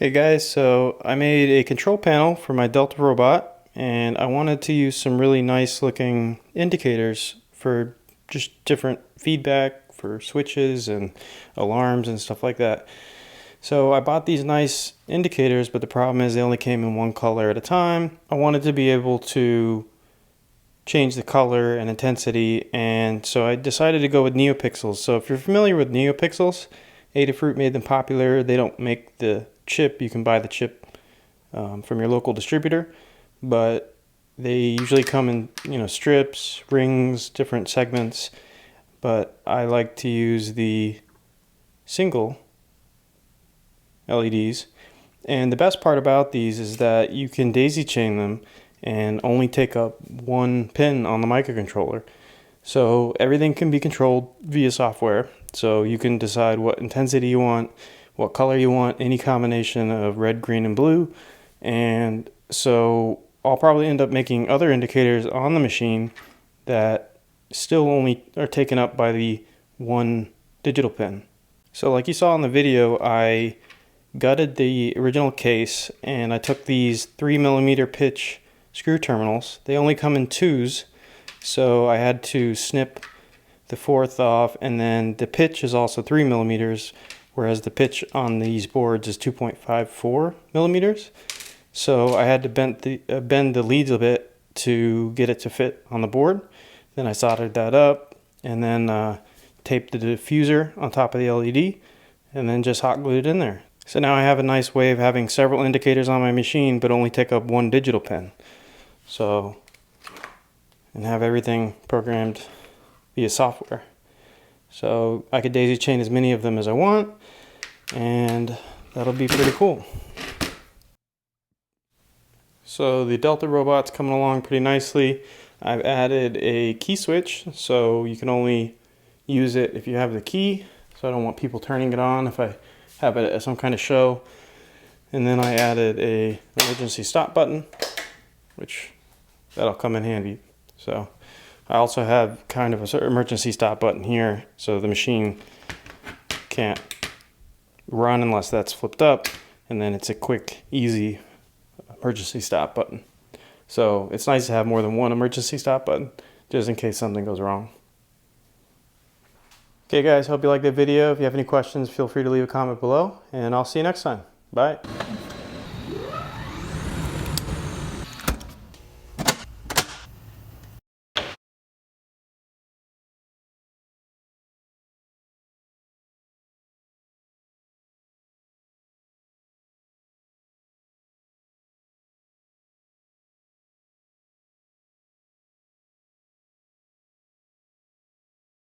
Hey guys, so I made a control panel for my Delta robot and I wanted to use some really nice looking indicators for just different feedback for switches and alarms and stuff like that. So I bought these nice indicators, but the problem is they only came in one color at a time. I wanted to be able to change the color and intensity, and so I decided to go with NeoPixels. So if you're familiar with NeoPixels, Adafruit made them popular. They don't make the chip. You can buy the chip from your local distributor, but they usually come in strips, rings, different segments, but I like to use the single LEDs. And the best part about these is that you can daisy chain them and only take up one pin on the microcontroller. So everything can be controlled via software. So you can decide what intensity you want, what color you want, any combination of red, green, and blue. And so I'll probably end up making other indicators on the machine that still only are taken up by the one digital pin. So like you saw in the video, I gutted the original case and I took these 3mm pitch screw terminals. They only come in twos, so I had to snip the fourth off, and then the pitch is also 3mm, whereas the pitch on these boards is 2.54mm. So I had to bend the leads a bit to get it to fit on the board. Then I soldered that up and then taped the diffuser on top of the LED and then just hot glued it in there. So now I have a nice way of having several indicators on my machine but only take up one digital pin. So, and have everything programmed via software. So I could daisy chain as many of them as I want, and that'll be pretty cool. So the Delta robot's coming along pretty nicely. I've added a key switch, so you can only use it if you have the key. So I don't want people turning it on if I have it at some kind of show. And then I added an emergency stop button, which that'll come in handy. So I also have kind of an emergency stop button here, so the machine can't run unless that's flipped up, and then it's a quick, easy emergency stop button. So it's nice to have more than one emergency stop button, just in case something goes wrong. Okay guys, hope you liked that video. If you have any questions, feel free to leave a comment below, and I'll see you next time. Bye.